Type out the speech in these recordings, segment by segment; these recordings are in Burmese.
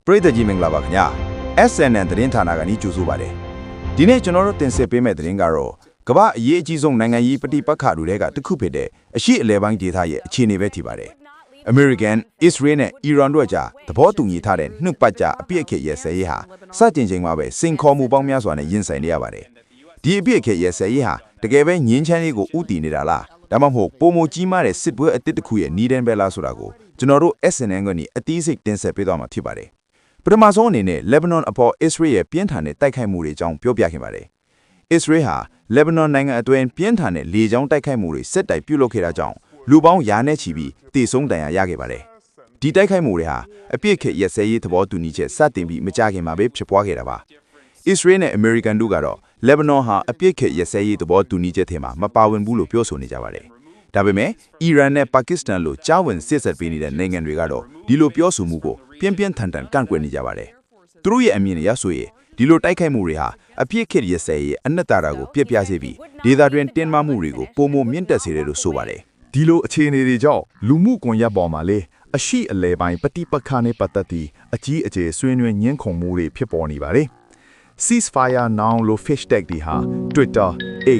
ပရိသတ်ကြီးမင်္ဂလာပါခင်ဗျာ SNN သတင်းဌာနကနီးကြိုဆိုပါတယ်ဒီနေ့ကျွန်တော်တို့တင်ဆက်ပေးမယ့်သတင်းကတော့ကမ္ဘာအရေးအကြီးဆုံးနိုင်ငံရေးပဋိပက္ခတွေကတစ်ခုဖြစ်တဲ့အရှိအလဲပိုင်းဒေသရဲ့အခြေအနေပဲဖြစ်ပါတယ် American, Israel နဲ့ Iran တို့ကြားသဘောတူညီထားတဲ့နှုတ်ပတ်ကြအပြည့်အခေရဲ့ဆယ်ရေးဟာစတင်ချိန်မှာပဲစင်ခေါ်မှုပေါင်းများစွာနဲ့ရင်ဆိုင်နေရပါတယ်ဒီအပြည့်အခေရဲ့ဆယ်ရေးဟာတကယ်ပဲငြင်းချမ်းရေးကိုဥတည်နေတာလားဒါမှမဟုတ်ပုံမကြီးမားတဲ့စစ်ပွဲအသစ်တစ်ခုရဲ့နီးတန်းပဲလားဆိုတာကိုကျွန်တော်တို့ SNN ကနေအသေးစိတ်တင်ဆက်ပေးသွားမှာဖြစ်ပါတယ်ပထမဆုံးအနေနဲ့ Lebanon အပေါ် Israel ရဲ့ပြင်းထန်တဲ့တိုက်ခိုက်မှုတွေအကြောင်းပြောပြခင်ပါတယ် Israel ဟာ Lebanon နိုင်ငံအတွင်းပြင်းထန်တဲ့လေကြောင်းတိုက်ခိုက်မှုတွေစစ်တိုက်ပြုလုပ်ခဲ့တာကြောင့်လူပေါင်းရာနဲ့ချီပြီးတေဆုံးဒဏ်ရာရခဲ့ပါတယ်ဒီတိုက်ခိုက်မှုတွေဟာအပြည့်ခေရက်စဲရေးသဘောတူညီချက်စတင်ပြီးမကြခင်မှာပဲဖြစ်ပွားခဲ့တာပါ Israel နဲ့ American တို့ကတော့ Lebanon ဟာအပြည့်ခေရက်စဲရေးသဘောတူညီချက်ထဲမှာမပါဝင်ဘူးလို့ပြောဆိုနေကြပါတယ်ဒါပေမဲ့ Iran နဲ့ Pakistan လိုကြားဝင်စစ်ဆက်ပေးနေတဲ့နိုင်ငံတွေကတော့ဒီလိုပြောဆိုမှုကိုပြင်းပြင်းထန်ထန်ကန့်ကွက်နေကြပါတယ်။သူတို့ရဲ့အမြင်အရဆိုရင်ဒီလိုတိုက်ခိုက်မှုတွေဟာအပြည့်ခေရက်စဲရဲ့အနက်တာတာကိုပြပြစေပြီးဒေသတွင်းတင်းမာမှုတွေကိုပုံမမြင့်တက်စေတယ်လို့ဆိုပါတယ်။ဒီလိုအခြေအနေတွေကြောင့်လူမှုကွန်ရက်ပေါ်မှာလေအရှိအလဲပိုင်းပဋိပက္ခနဲ့ပတ်သက်ပြီးအကြီးအကျယ်ဆွေးနွေးညှင်းခုန်မှုတွေဖြစ်ပေါ်နေပါတယ်။ Ceasefire now လို့ hashtag တွေဟာ Twitter,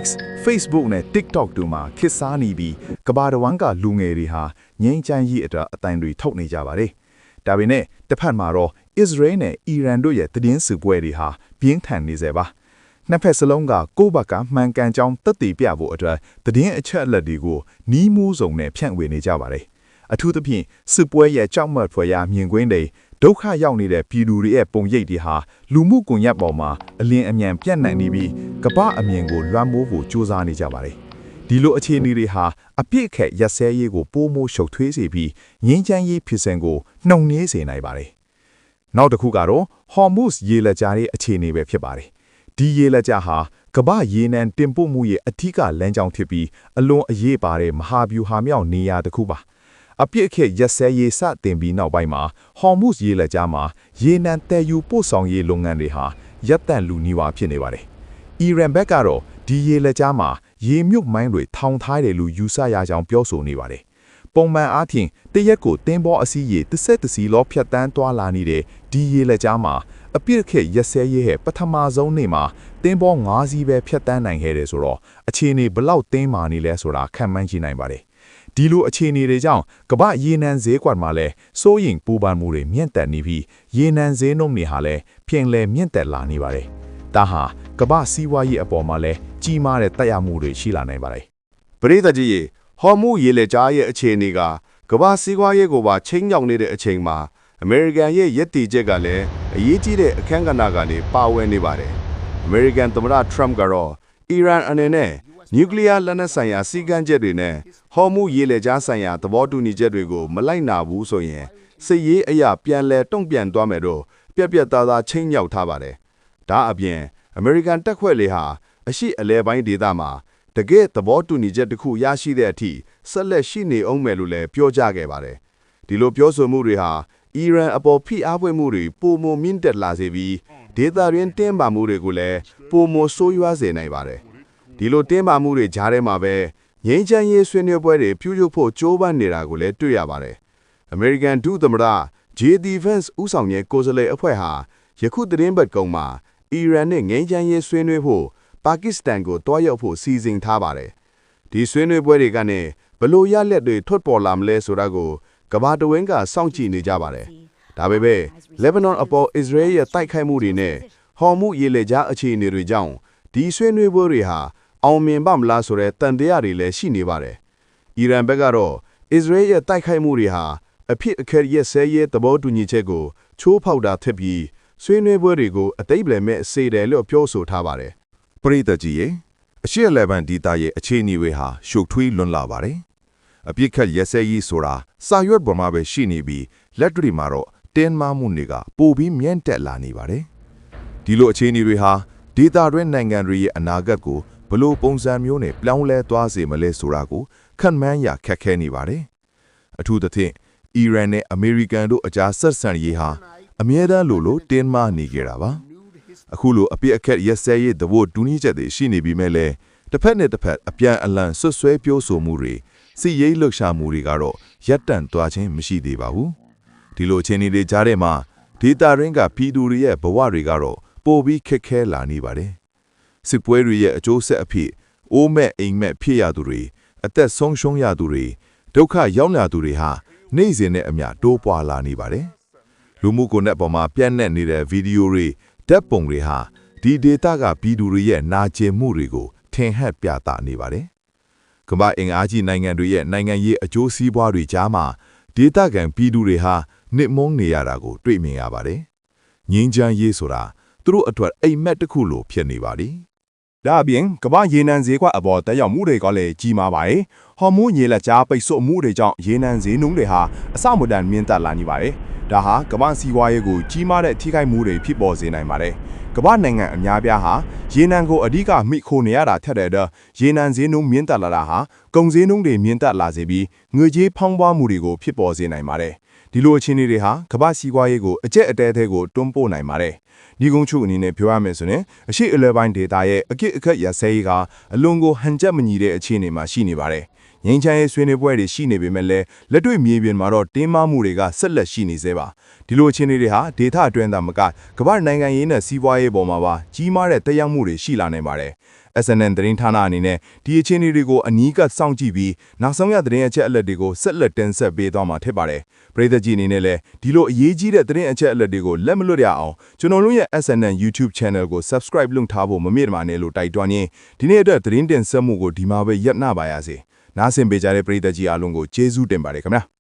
X, Facebook နဲ့ TikTok တို့မှာခေတ်စားနေပြီးကမ္ဘာတစ်ဝန်းကလူငယ်တွေဟာငြိမ်းချမ်းရေးအတွက်အတိုင်းတွေထုတ်နေကြပါတယ်။ဒါပေမဲ့တစ်ဖက်မှာတော့ Israel နဲ့ Iran တို့ရဲ့သတင်းစစ်ပွဲတွေဟာပြင်းထန်နေစေပါ။နှစ်ဖက်စလုံးကကိုယ့်ဘက်ကမှန်ကန်ကြောင်းသက်သေပြဖို့အတွက်သတင်းအချက်အလက်တွေကိုနီးမိုးစုံနဲ့ဖြန့်ဝေနေကြပါတယ်။အထူးသဖြင့်စစ်ပွဲရဲ့ကြောက်မက်ဖွယ်ရာမြင်ကွင်းတွေဒုက္ခရောက်နေတဲ့ပြည်သူတွေရဲ့ပုံရိပ်တွေဟာလူမှုကွန်ရက်ပေါ်မှာအလင်းအမြန်ပြန့်နှံ့နေပြီးကမ္ဘာအမြင်ကိုလွှမ်းမိုးဖို့ကြိုးစားနေကြပါတယ်။ဒီလိုအခြေအနေတွေဟာအပြည့်အခက်ရက်စဲရေးကိုပိုမိုရှုပ်ထွေးစေပြီးငြင်းချမ်းရေးဖြစ်စဉ်ကိုနှုံနှေးစေနိုင်ပါတယ်။နောက်တစ်ခုကတော့ Hormuz ရေလက်ကြားရဲ့အခြေအနေပဲဖြစ်ပါတယ်။ဒီရေလက်ကြားဟာကမ္ဘာရေနံတင်ပို့မှုရဲ့အထူးကလမ်းကြောင်းဖြစ်ပြီးအလွန်အရေးပါတဲ့မဟာဗျူဟာမြောက်နေရာတစ်ခုပါ။အပြည့်အခက်ရက်စဲရေးစတင်ပြီးနောက်ပိုင်းမှာ Hormuz ရေလက်ကြားမှာရေနံတည်ယူပို့ဆောင်ရေးလုပ်ငန်းတွေဟာရပ်တန့်လူနီးပါးဖြစ်နေပါတယ်။ Iran ဘက်ကတော့ဒီရေလက်ကြားမှာရေမြုပ်မိုင်းတွေထောင်ထားတယ်လို့ယူဆရကြောင်းပြောဆိုနေပါတယ်။ပုံမှန်အားဖြင့်တရက်ကိုတင်းဘောအစီးရေ30စီလောဖြတ်တန်းသွားလာနေတဲ့ဒီရေလက်ကြားမှာအပြည့်အခက်ရက်စဲရေးရဲ့ပထမဆုံးနေ့မှာတင်းဘော9စီးပဲဖြတ်တန်းနိုင်ခဲ့တယ်ဆိုတော့အခြေအနေဘလောက်တင်းမာနေလဲဆိုတာခံမှန်းကြည့်နိုင်ပါတယ်။ဒီလိုအခြေအနေတွေကြောင့်ကမ္ဘာရေနံဈေးကွက်မှာလည်းစိုးရိမ်ပူပန်မှုတွေမြင့်တက်နေပြီးရေနံဈေးနှုန်းတွေဟာလည်းပြင်လည်မြင့်တက်လာနေပါတယ်။ဒါဟာကမ္ဘာစီးပွားရေးအပေါ်မှာလည်းကြီးမားတဲ့တက်ရောက်မှုတွေရှိလာနိုင်ပါတယ်။ပရိသတ်ကြီးရေဟော်မူရေလေကြားရဲ့အခြေအနေကကမ္ဘာစီးပွားရေးကိုပါချိန်ကြောင်နေတဲ့အချိန်မှာအမေရိကန်ရဲ့ရည်တည်ချက်ကလည်းအရေးကြီးတဲ့အခန်းကဏ္ဍကနေပါဝင်နေပါတယ်။အမေရိကန်သမ္မတထရမ့်ကတော့အီရန်အနေနဲ့နျူကလ িয়ার လက်နက်ဆိုင်ရာစီကံချက်တွေနဲ့ဟော်မူရေလေကြားဆိုင်ရာသဘောတူညီချက်တွေကိုမလိုက်နာဘူးဆိုရင်စစ်ရေးအရာပြန်လဲတုံ့ပြန်သွားမယ်တော့ပြက်ပြက်သားသားချိန်ညောက်ထားပါတယ်။ဒါအပြင်အမေရိကန်တပ်ဖွဲ့တွေဟာအရှိအလဲပိုင်းဒေသမှာတကယ့်သဘောတူညီချက်တစ်ခုရရှိတဲ့အထိဆက်လက်ရှိနေအောင်မယ်လို့လည်းပြောကြားခဲ့ပါတယ်။ဒီလိုပြောဆိုမှုတွေဟာအီရန်အပေါ်ဖိအားပေးမှုတွေပိုမိုမြင့်တက်လာစေပြီးဒေသတွင်းတင်းမာမှုတွေကိုလည်းပိုမိုဆိုးရွားစေနိုင်ပါတယ်။ဒီလိုတင်းမာမှုတွေကြားထဲမှာပဲငြိမ်းချမ်းရေးဆွေးနွေးပွဲတွေပြုလုပ်ဖို့ကြိုးပမ်းနေတာကိုလည်းတွေ့ရပါတယ်။ American ဒုသမ္မတ J.D. Vance ဦးဆောင်တဲ့ကိုယ်စားလှယ်အဖွဲ့ဟာယခုသတင်းပတ်ကုန်းမှာအီရန်နဲ့ငြိမ်းချမ်းရေးဆွေးနွေးဖို့ပါကစ္စတန်ကိုတွားရောက်ဖို့စီစဉ်ထားပါတယ်။ဒီဆွေးနွေးပွဲတွေကနေဘလို့ရလက်တွေထွက်ပေါ်လာမလဲဆိုတာကိုကမ္ဘာတဝန်းကစောင့်ကြည့်နေကြပါတယ်။ဒါပေမဲ့ Lebanon အပေါ် Israel ရဲ့တိုက်ခိုက်မှုတွေနဲ့ဟော်မူရေလေကြားအခြေအနေတွေကြောင့်ဒီဆွေးနွေးပွဲတွေဟာအောင်မြင်ပါမလားဆိုတဲ့တန်တရားတွေလည်းရှိနေပါတယ်။အီရန်ဘက်ကတော့ Israel ရဲ့တိုက်ခိုက်မှုတွေဟာအဖြစ်အခက်ရဲ့ဆဲရဲသဘောတူညီချက်ကိုချိုးဖောက်တာဖြစ်ပြီးဆွေးနွေးပွဲတွေကိုအသိပ္ပယ်မဲ့စေတယ်လို့ပြောဆိုထားပါတယ်။ပရိသတ်ကြီးရေအရှိအလဲပိုင်းဒေသရဲ့အခြေအနေတွေဟာရှုပ်ထွေးလွန်းလာပါတယ်။အပြစ်ခတ်ရက်စဲရေးဆိုတာစာရွက်ပေါ်မှာပဲရှိနေပြီးလက်တွေ့မှာတော့တင်းမာမှုတွေကပိုပြီးမြင့်တက်လာနေပါတယ်။ဒီလိုအခြေအနေတွေဟာဒေသတွင်းနိုင်ငံတွေရဲ့အနာဂတ်ကိုဘလို့ပုံစံမျိုးနဲ့ပြောင်းလဲသွားစေမလဲဆိုတာကိုခန့်မှန်းရခက်ခဲနေပါတယ်။အထူးသဖြင့်အီရန်နဲ့အမေရိကန်တို့အကြားဆက်ဆံရေးဟာအမြဲတမ်းလိုတင်းမာနေကြတာပါ။အခုလိုအပြစ်အခက်ရက်စဲရေးသဘောတူညီချက်တွေရှိနေပြီးမဲ့လည်းတစ်ဖက်နဲ့တစ်ဖက်အပြန်အလှန်ဆွဆွဲပြောဆိုမှုတွေစစ်ရေးလှုပ်ရှားမှုတွေကတော့ရပ်တန့်သွားခြင်းမရှိသေးပါဘူး။ဒီလိုအခြေအနေတွေကြားထဲမှာ ဒေတာရင်းကပြည်သူတွေရဲ့ဘဝတွေကတော့ပိုပြီးခက်ခဲလာနေပါတယ်စစ်ပွဲတွေရဲ့အကျိုးဆက်အဖြစ်အိုးမဲ့အိမ်မဲ့ဖြစ်ရသူတွေအသက်ဆုံးရှုံးရသူတွေဒုက္ခရောက်လာသူတွေဟာနေ့စဉ်နဲ့အမျှတိုးပွားလာနေပါတယ်လူမှုကွန်ရက်ပေါ်မှာပြန့်နှံ့နေတဲ့ဗီဒီယိုတွေဓာတ်ပုံတွေဟာဒီဒေတာကပြည်သူတွေရဲ့နာကျင်မှုတွေကိုထင်ဟပ်ပြသနေပါတယ်ကမ္ဘာအင်အားကြီးနိုင်ငံတွေရဲ့နိုင်ငံရေးအကျိုးစီးပွားတွေကြားမှာဒေတာကန်ပြည်သူတွေဟာနစ်မုန်းနေရတာကိုတွေ့မြင်ရပါတယ်ငင်းချမ်းရေးဆိုတာသူတို့အတွက်အိမ်မက်တစ်ခုလိုဖြစ်နေပါလိဒါအပြင်ကမ္ဘာရေနံဈေးကွက်အပေါ်တက်ရောက်မှုတွေကလည်းကြီးမားပါတယ်။ဟော်မုန်းရေလက်ကြားပိတ်ဆို့မှုတွေကြောင့်ရေနံဈေးနှုန်းတွေဟာအဆမတန်မြင့်တက်လာနေပါတယ်။ဒါဟာကမ္ဘာစီးပွားရေးကိုကြီးမားတဲ့ထိခိုက်မှုတွေဖြစ်ပေါ်စေနိုင်ပါတယ်။ကမ္ဘာနိုင်ငံအများပြားဟာရေနံကိုအဓိကမိခိုနေရတာထက်တဲ့အတွက်ရေနံဈေးနှုန်းမြင့်တက်လာတာဟာကုန်ဈေးနှုန်းတွေမြင့်တက်လာစေပြီးငွေကြေးဖောင်းပွားမှုတွေကိုဖြစ်ပေါ်စေနိုင်ပါတယ်။ဒီလိုအခြေအနေတွေဟာကမ္ဘာစီးပွားရေးကိုအကျက်အတဲသေးကိုတွန်းပို့နိုင်ပါတယ်။ဒီကုန်းချုပ်အနေနဲ့ပြောရမယ်ဆိုရင်အရှိအလဲပိုင်းဒေတာရဲ့အကစ်အခက်ရစဲရေးကအလွန်ကိုဟန်ချက်မညီတဲ့အခြေအနေမှာရှိနေပါတယ်။ငင်းချမ်းရေးဆွေးနွေးပွဲတွေရှိနေပေမဲ့လည်းလက်တွေ့မြေပြင်မှာတော့တင်းမာမှုတွေကဆက်လက်ရှိနေသေးပါ။ဒီလိုအခြေအနေတွေဟာဒေတာအတွင်းသာမကကမ္ဘာနိုင်ငံရေးနဲ့စီးပွားရေးပေါ်မှာပါကြီးမားတဲ့တက်ရောက်မှုတွေရှိလာနိုင်ပါတယ်။ SNN သတင်းဌာနအနေနဲ့ဒီအခြေအနေတွေကိုအနီးကပ်စောင့်ကြည့်ပြီးနောက်ဆုံးရသတင်းအချက်အလက်တွေကိုဆက်လက်တင်ဆက်ပေးသွားမှာဖြစ်ပါတယ်။ပရိသတ်ကြီးအနေနဲ့လည်းဒီလိုအရေးကြီးတဲ့သတင်းအချက်အလက်တွေကိုလက်မလွတ်ရအောင်ကျွန်တော်တို့ရဲ့ SNN YouTube Channel ကို Subscribe လုပ်ထားဖို့မမေ့ပါနဲ့လို့တိုက်တွန်းရင်းဒီနေ့အတွက်သတင်းတင်ဆက်မှုကိုဒီမှာပဲရပ်နာပါရစေ။နားဆင်ပေးကြတဲ့ပရိသတ်ကြီးအားလုံးကိုကျေးဇူးတင်ပါတယ်ခင်ဗျာ။